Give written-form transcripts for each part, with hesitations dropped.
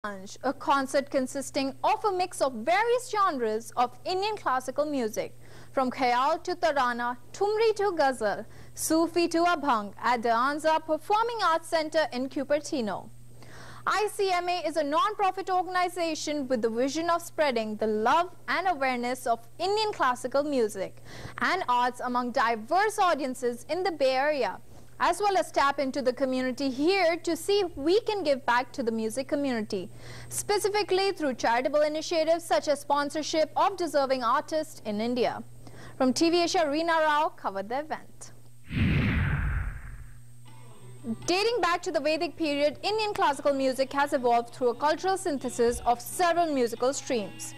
Melange, a concert consisting of a mix of various genres of Indian classical music, from Khayal to Tarana, Thumri to Ghazal, Sufi to Abhang at the Anza Performing Arts Center in Cupertino. ICMA is a non-profit organization with the vision of spreading the love and awareness of Indian classical music and arts among diverse audiences in the Bay Area, as well as tap into the community here to see if we can give back to the music community, specifically through charitable initiatives such as sponsorship of deserving artists in India. From TV Asia, Reena Rao covered the event. Dating back to the Vedic period, Indian classical music has evolved through a cultural synthesis of several musical streams.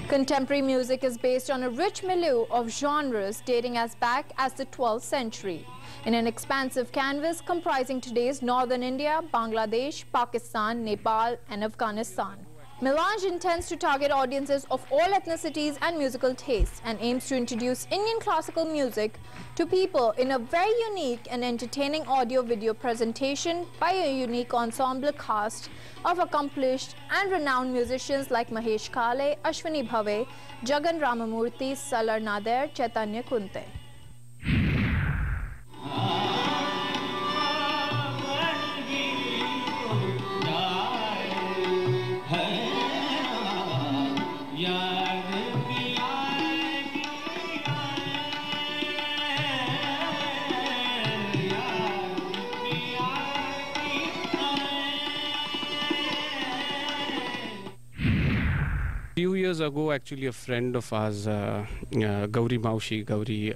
Contemporary music is based on a rich milieu of genres dating as back as the 12th century, in an expansive canvas comprising today's northern India, Bangladesh, Pakistan, Nepal, and Afghanistan. Melange intends to target audiences of all ethnicities and musical tastes and aims to introduce Indian classical music to people in a very unique and entertaining audio-video presentation by a unique ensemble cast of accomplished and renowned musicians like Mahesh Kale, Ashvini Bhave, Jagan Ramamoorthy, Salar Nader, Chaitanya Kunte. Few years ago, actually, a friend of ours, Gauri Maushi, Gauri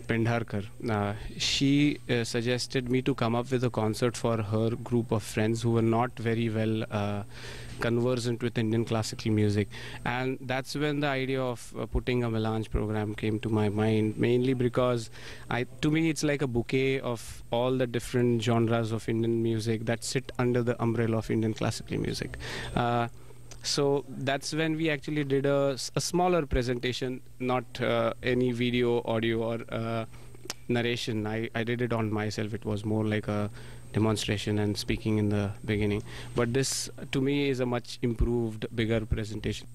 Pendharkar, she suggested me to come up with a concert for her group of friends who were not very well conversant with Indian classical music. And that's when the idea of putting a Melange program came to my mind, mainly because to me it's like a bouquet of all the different genres of Indian music that sit under the umbrella of Indian classical music. So that's when we actually did a smaller presentation, not any video, audio, or narration. I did it on myself. It was more like a demonstration and speaking in the beginning. But this, to me, is a much improved, bigger presentation.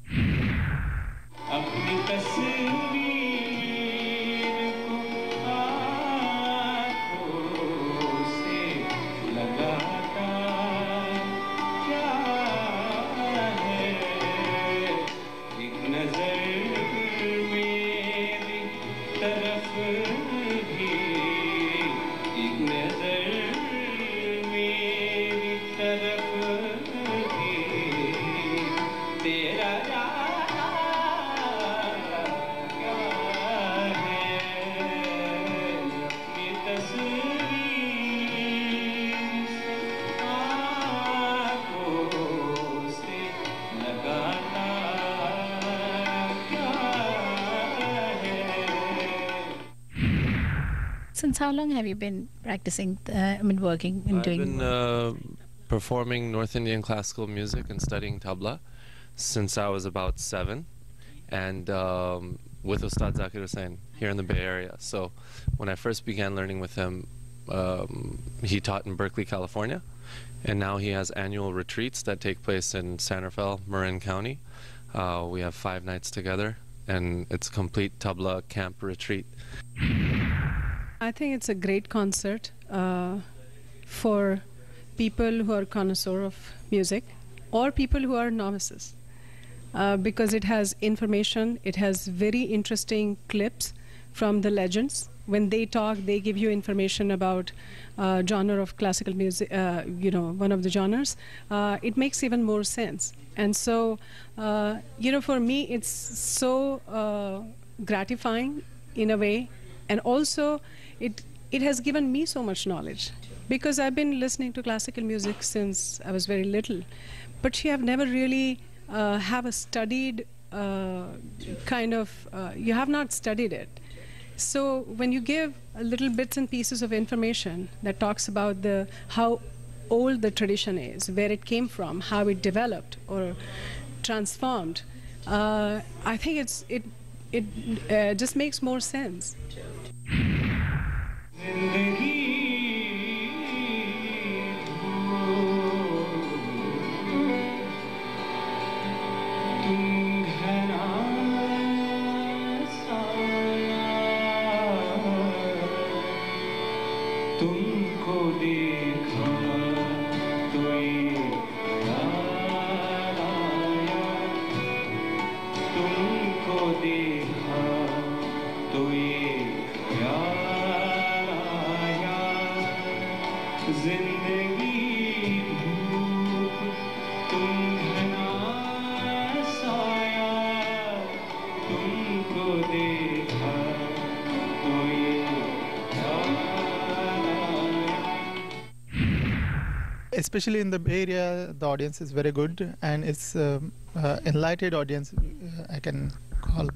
Since how long have you been practicing, working and doing? I've been performing North Indian classical music and studying tabla since I was about 7, and with Ustad Zakir Hussain here in the Bay Area. So when I first began learning with him, he taught in Berkeley, California, and now he has annual retreats that take place in San Rafael, Marin County. We have 5 nights together, and it's a complete tabla camp retreat. I think it's a great concert for people who are connoisseurs of music or people who are novices, because it has information, it has very interesting clips from the legends. When they talk, they give you information about genre of classical music, one of the genres. It makes even more sense. And so, for me, it's so gratifying in a way. And also, it has given me so much knowledge, because I've been listening to classical music since I was very little, but you have never really have a studied you have not studied it. So when you give little bits and pieces of information that talks about how old the tradition is, where it came from, how it developed or transformed, I think it just makes more sense. especially in the Bay Area, the audience is very good, and it's enlightened audience, I can call.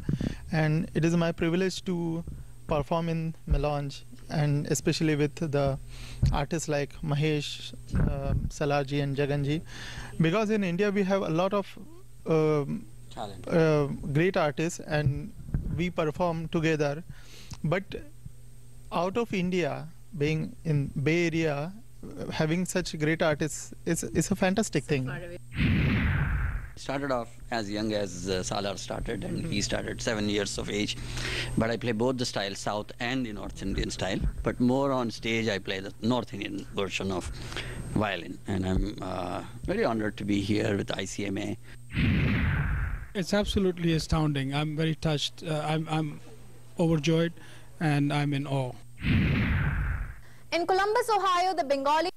And it is my privilege to perform in Melange, and especially with the artists like Mahesh, Salarji and Jaganji, because in India we have a lot of great artists and we perform together, but out of India, being in Bay Area, having such great artists is a fantastic thing. Started off as young as Salar started, and he started 7 years of age. But I play both the styles, South and the North Indian style. But more on stage, I play the North Indian version of violin. And I'm very honored to be here with ICMA. It's absolutely astounding. I'm very touched. I'm overjoyed, and I'm in awe. In Columbus, Ohio, the Bengali